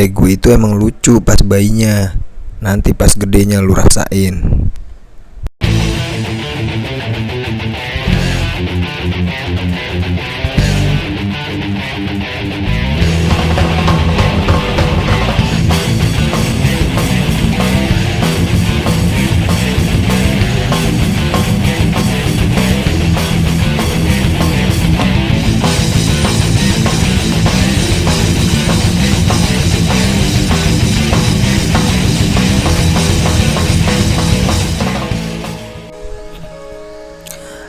Tegu itu emang lucu pas bayinya, nanti pas gedenya lu rasain.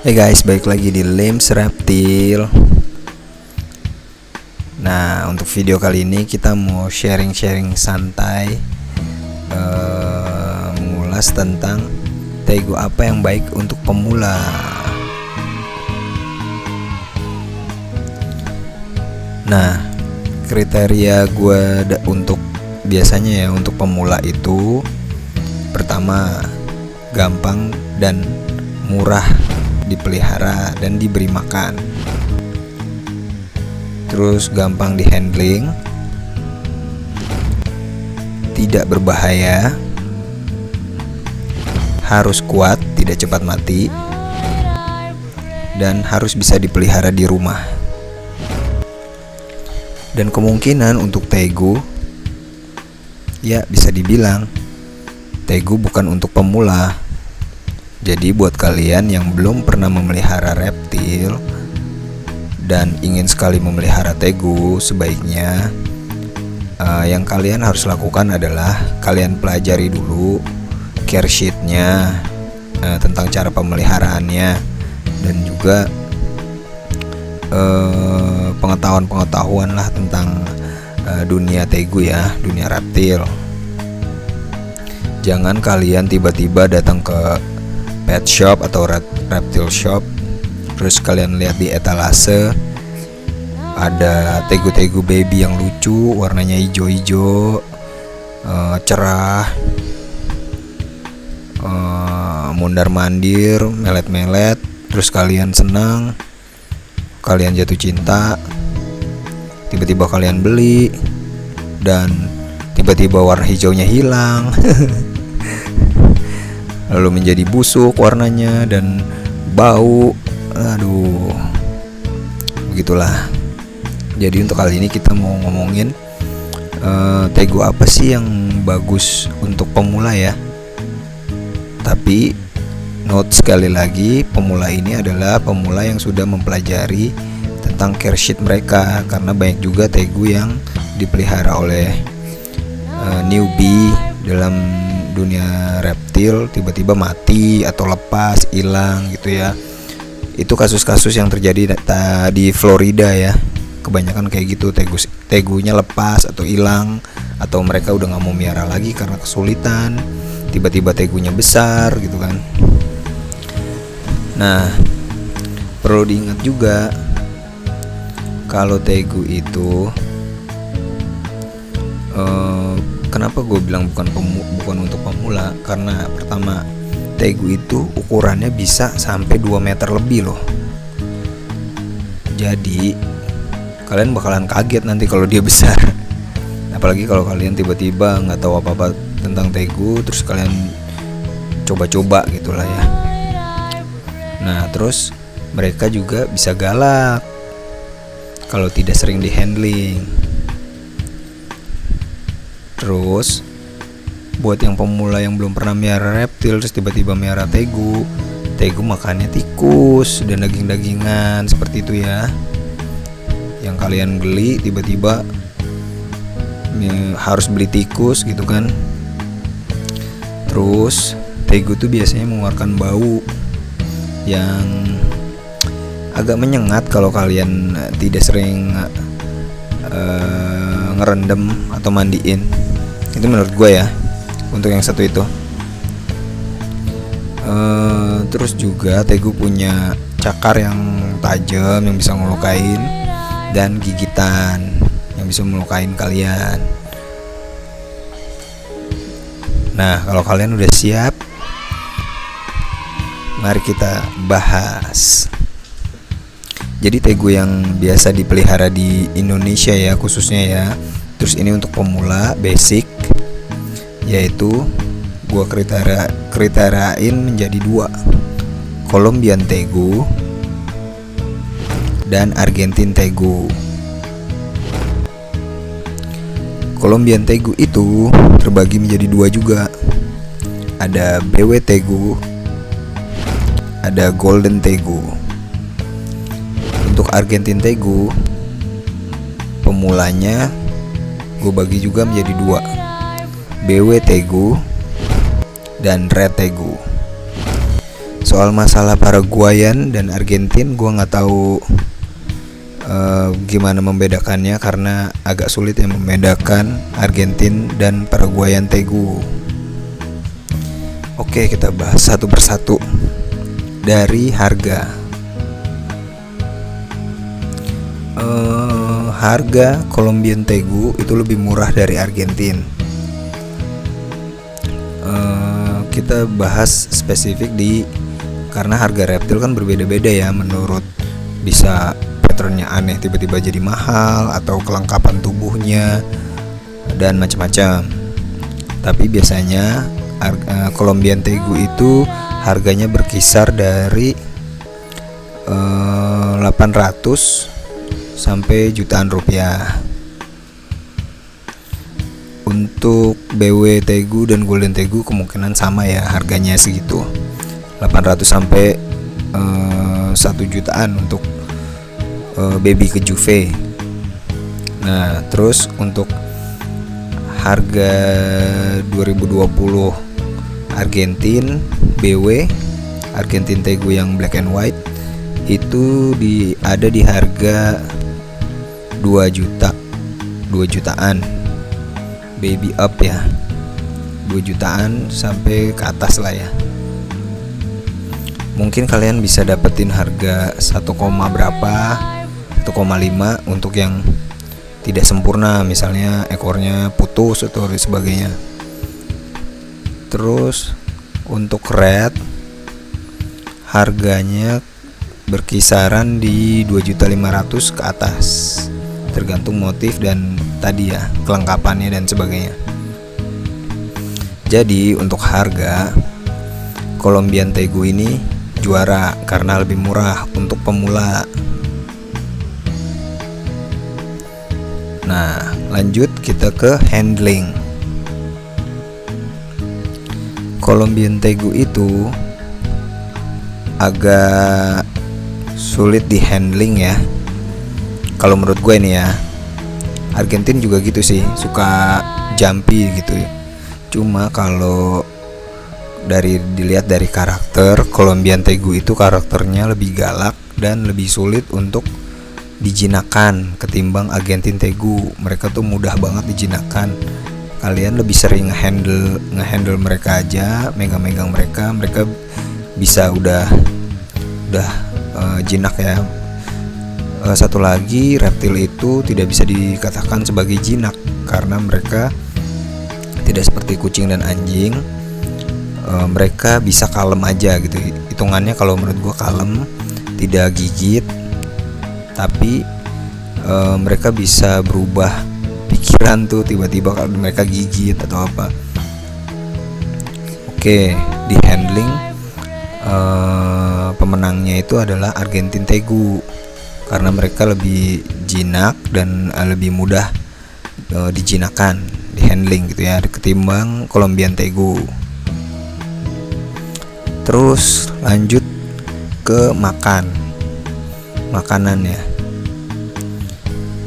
Hey guys, balik lagi di Limbs Reptil. Nah, untuk video kali ini kita mau sharing-sharing santai, mengulas tentang tegu apa yang baik untuk pemula. Nah, kriteria gue untuk biasanya ya untuk pemula itu, pertama, gampang dan murah dipelihara dan diberi makan, terus gampang di handling, tidak berbahaya, harus kuat, tidak cepat mati, dan harus bisa dipelihara di rumah. Dan kemungkinan untuk tegu, ya bisa dibilang tegu bukan untuk pemula. Jadi buat kalian yang belum pernah memelihara reptil dan ingin sekali memelihara tegu, sebaiknya yang kalian harus lakukan adalah kalian pelajari dulu care sheet-nya, tentang cara pemeliharaannya, dan juga pengetahuan lah tentang dunia tegu ya, dunia reptil. Jangan kalian tiba-tiba datang ke pet shop atau reptil shop, terus kalian lihat di etalase ada tegu-tegu baby yang lucu, warnanya hijau-hijau, cerah, mondar-mandir, melet-melet, terus kalian senang, kalian jatuh cinta, tiba-tiba kalian beli, dan tiba-tiba warna hijaunya hilang. Lalu menjadi busuk warnanya dan bau. Aduh, begitulah. Jadi untuk kali ini kita mau ngomongin tegu apa sih yang bagus untuk pemula ya. Tapi note sekali lagi, pemula ini adalah pemula yang sudah mempelajari tentang care sheet mereka, karena banyak juga tegu yang dipelihara oleh newbie dalam dunia reptil, tiba-tiba mati atau lepas, hilang gitu ya. Itu kasus-kasus yang terjadi di Florida ya. Kebanyakan kayak gitu, tegunya lepas atau hilang, atau mereka udah gak mau miara lagi karena kesulitan, tiba-tiba tegunya besar gitu kan. Nah, perlu diingat juga kalau tegu itu kenapa gue bilang bukan untuk pemula? Karena pertama, tegu itu ukurannya bisa sampai 2 meter lebih loh. Jadi kalian bakalan kaget nanti kalau dia besar. Apalagi kalau kalian tiba-tiba nggak tahu apa-apa tentang tegu, terus kalian coba-coba gitulah ya. Nah, terus mereka juga bisa galak kalau tidak sering di handling. Terus buat yang pemula yang belum pernah miara reptil terus tiba-tiba miara tegu makannya tikus dan daging-dagingan seperti itu ya. Yang kalian beli tiba-tiba harus beli tikus gitu kan. Terus tegu tuh biasanya mengeluarkan bau yang agak menyengat kalau kalian tidak sering ngerendam atau mandiin. Itu menurut gue ya, untuk yang satu itu. Terus juga tegu punya cakar yang tajam yang bisa ngelukain, dan gigitan yang bisa melukain kalian. Nah, kalau kalian udah siap, mari kita bahas. Jadi tegu yang biasa dipelihara di Indonesia ya, khususnya ya, Terus ini untuk pemula basic, yaitu gua kriteriain menjadi 2, Colombian Tegu dan Argentine Tegu. Colombian Tegu itu terbagi menjadi 2 juga. Ada BW Tegu, ada Golden Tegu. Untuk Argentine Tegu, pemulanya gue bagi juga menjadi 2, BW Tegu dan Red Tegu. Soal masalah Paraguayan dan Argentin, gue nggak tahu gimana membedakannya, karena agak sulit ya membedakan Argentin dan Paraguayan Tegu. Oke, kita bahas satu persatu. Dari harga, harga Colombian Tegu itu lebih murah dari Argentin. Kita bahas spesifik karena harga reptil kan berbeda-beda ya, menurut bisa patternnya aneh tiba-tiba jadi mahal, atau kelengkapan tubuhnya dan macam-macam. Tapi biasanya Colombian Tegu itu harganya berkisar dari 800 sampai jutaan rupiah. Untuk BW Tegu dan Golden Tegu kemungkinan sama ya, harganya segitu, 800 sampai 1 jutaan untuk baby ke Juve. Nah, terus untuk harga 2020 Argentine BW, Argentine Tegu yang black and white itu ada di harga 2 jutaan baby up ya, 2 jutaan sampai ke atas lah ya. Mungkin kalian bisa dapetin harga 1, berapa 1,5 untuk yang tidak sempurna, misalnya ekornya putus atau sebagainya. Terus untuk red harganya berkisaran di 2.500.000 ke atas, tergantung motif dan tadi ya kelengkapannya dan sebagainya. Jadi untuk harga Colombian Tegu ini juara karena lebih murah untuk pemula. Nah, lanjut kita ke handling. Colombian Tegu itu agak sulit di handling ya, kalau menurut gue ini ya. Argentin juga gitu sih, suka jumpy gitu ya. Cuma kalau dilihat dari karakter, Colombian Tegu itu karakternya lebih galak dan lebih sulit untuk dijinakkan ketimbang Argentine Tegu. Mereka tuh mudah banget dijinakkan. Kalian lebih sering ngehandle mereka aja, megang-megang mereka bisa udah jinak ya. Satu lagi, reptil itu tidak bisa dikatakan sebagai jinak karena mereka tidak seperti kucing dan anjing. Mereka bisa kalem aja gitu. Hitungannya kalau menurut gua kalem, tidak gigit, tapi mereka bisa berubah pikiran tuh tiba-tiba kalau mereka gigit atau apa. Oke, di handling pemenangnya itu adalah Argentine Tegu karena mereka lebih jinak dan lebih mudah dijinakan, di handling gitu ya, ketimbang Colombian Tegu. Terus lanjut ke makanannya.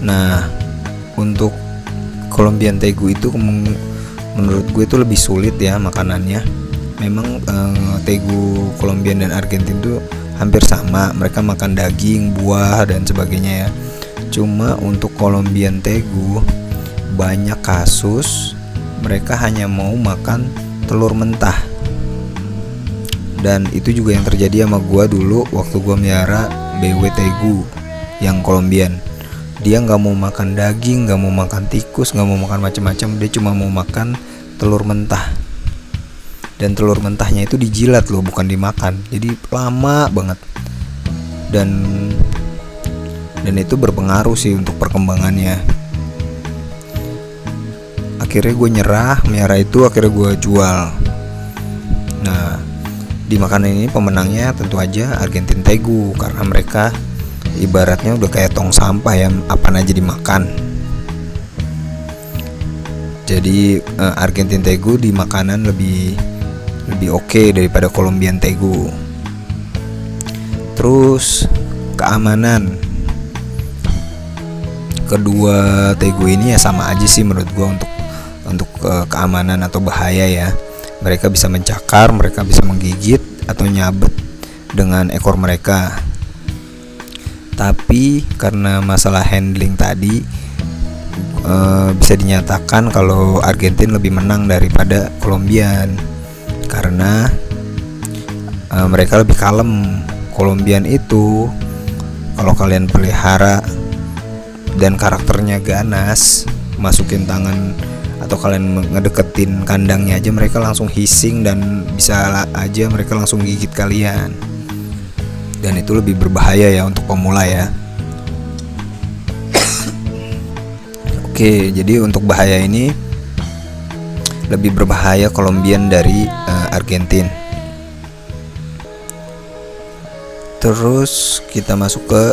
Nah, untuk Colombian Tegu itu menurut gue itu lebih sulit ya makanannya. Memang Tegu Colombian dan Argentin tuh hampir sama, mereka makan daging, buah dan sebagainya ya. Cuma untuk Colombian Tegu banyak kasus mereka hanya mau makan telur mentah. Dan itu juga yang terjadi sama gua dulu waktu gua melihara BW Tegu yang Colombian. Dia nggak mau makan daging, nggak mau makan tikus, nggak mau makan macam-macam. Dia cuma mau makan telur mentah. Dan telur mentahnya itu dijilat loh, bukan dimakan. Jadi lama banget. Dan itu berpengaruh sih untuk perkembangannya. akhirnya gue nyerah melihara itu, akhirnya gue jual. Nah, di makanan ini pemenangnya tentu aja Argentine Tegu, karena mereka ibaratnya udah kayak tong sampah ya, apa aja dimakan. Jadi Argentine Tegu di makanan lebih oke daripada Colombian Tegu. Terus keamanan, kedua Tegu ini ya sama aja sih menurut gue untuk keamanan atau bahaya ya. Mereka bisa mencakar, mereka bisa menggigit atau nyabet dengan ekor mereka. Tapi karena masalah handling tadi, bisa dinyatakan kalau Argentina lebih menang daripada Colombian, karena mereka lebih kalem. Colombian itu kalau kalian pelihara dan karakternya ganas, masukin tangan atau kalian ngedeketin kandangnya aja mereka langsung hissing, dan bisa aja mereka langsung gigit kalian. Dan itu lebih berbahaya ya untuk pemula ya. Oke, jadi untuk bahaya ini lebih berbahaya Colombian dari Argentina. Terus kita masuk ke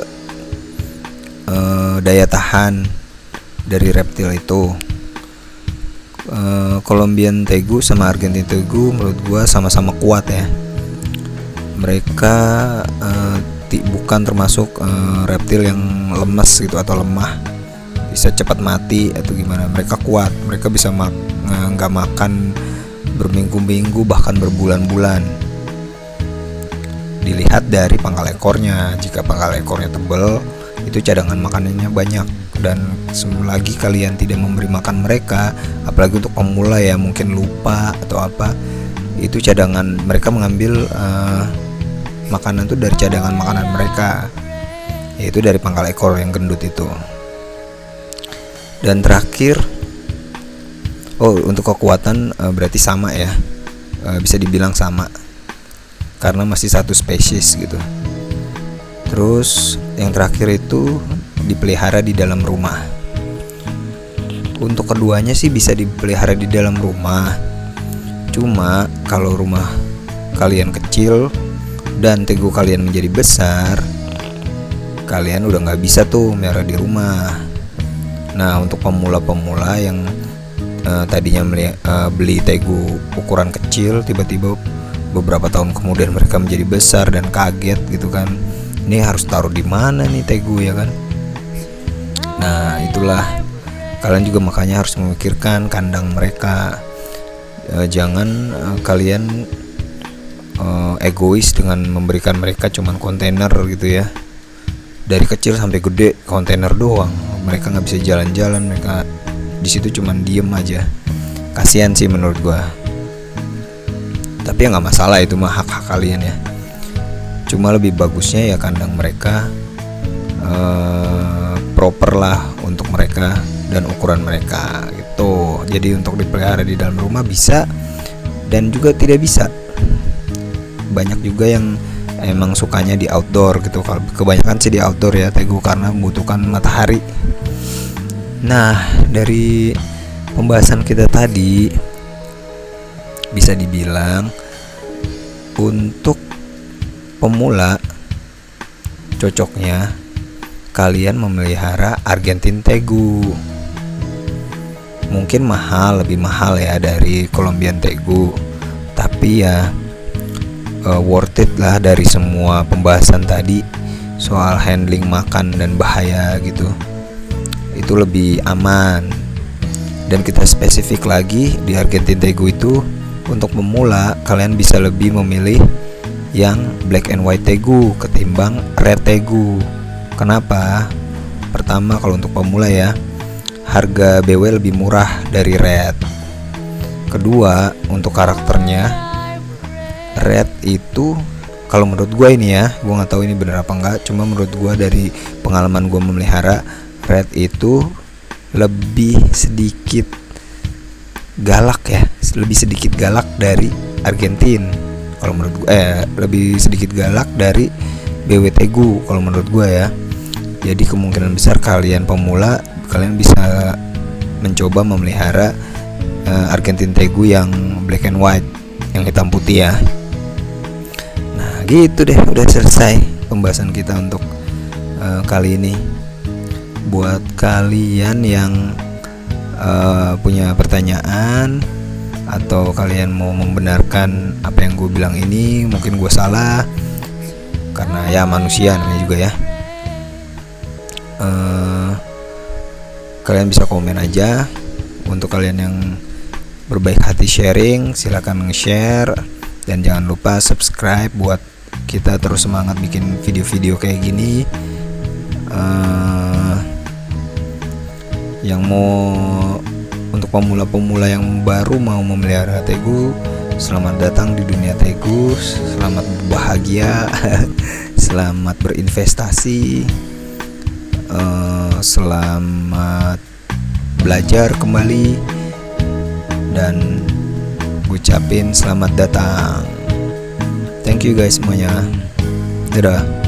daya tahan dari reptil itu. Colombian Tegu sama Argentine Tegu menurut gua sama-sama kuat ya. Mereka bukan termasuk reptil yang lemes gitu atau lemah, bisa cepat mati atau gimana. Mereka kuat, mereka bisa nggak makan berminggu-minggu bahkan berbulan-bulan. Dilihat dari pangkal ekornya, jika pangkal ekornya tebal itu cadangan makanannya banyak. Dan selagi kalian tidak memberi makan mereka, apalagi untuk pemula ya, mungkin lupa atau apa, itu cadangan mereka mengambil makanan itu dari cadangan makanan mereka, yaitu dari pangkal ekor yang gendut itu. Dan terakhir, untuk kekuatan berarti sama ya, bisa dibilang sama karena masih satu spesies gitu. Terus yang terakhir itu dipelihara di dalam rumah. Untuk keduanya sih bisa dipelihara di dalam rumah. Cuma kalau rumah kalian kecil dan Tegu kalian menjadi besar, kalian udah nggak bisa tuh melihara di rumah. Nah, untuk pemula-pemula yang tadinya beli Tegu ukuran kecil, tiba-tiba beberapa tahun kemudian mereka menjadi besar dan kaget gitu kan. Ini harus taruh di mana nih Tegu ya kan? Nah, itulah kalian juga makanya harus memikirkan kandang mereka. Jangan kalian egois dengan memberikan mereka cuman kontainer gitu ya. Dari kecil sampai gede kontainer doang. Mereka nggak bisa jalan-jalan, mereka di situ cuman diem aja. Kasian sih menurut gua. Tapi ya nggak masalah, itu mah hak-hak kalian ya. Cuma lebih bagusnya ya kandang mereka proper lah untuk mereka dan ukuran mereka gitu. Jadi untuk dipelihara di dalam rumah bisa dan juga tidak bisa. Banyak juga yang emang sukanya di outdoor gitu. Kalau kebanyakan sih di outdoor ya Tegu, karena membutuhkan matahari. Nah, dari pembahasan kita tadi bisa dibilang untuk pemula cocoknya kalian memelihara Argentine Tegu. Mungkin lebih mahal ya dari Colombian Tegu, tapi ya worth it lah dari semua pembahasan tadi soal handling makan dan bahaya gitu. Itu lebih aman. Dan kita spesifik lagi di Argentine Tegu itu, untuk pemula kalian bisa lebih memilih yang black and white Tegu ketimbang red Tegu. Kenapa? Pertama, kalau untuk pemula ya, harga BW lebih murah dari red. Kedua, untuk karakternya, red itu kalau menurut gue ini ya, gue nggak tahu ini bener apa enggak, cuma menurut gue dari pengalaman gue memelihara, red itu lebih sedikit galak ya, lebih sedikit galak dari Argentina. Kalau menurut gue lebih sedikit galak dari BW Tegu kalau menurut gue ya. Jadi kemungkinan besar kalian pemula, kalian bisa mencoba memelihara Argentine Tegu yang black and white, yang hitam putih ya. Nah gitu deh, udah selesai pembahasan kita untuk kali ini. Buat kalian yang punya pertanyaan atau kalian mau membenarkan apa yang gue bilang ini, mungkin gue salah, karena ya manusia namanya juga ya. Kalian bisa komen aja. Untuk kalian yang berbaik hati sharing, silakan nge-share dan jangan lupa subscribe buat kita terus semangat bikin video-video kayak gini. Yang mau untuk pemula-pemula yang baru mau memelihara Tegu, selamat datang di dunia Tegu. Selamat berbahagia, selamat berinvestasi, selamat belajar kembali, dan ucapin selamat datang. Thank you guys semuanya. Dadah.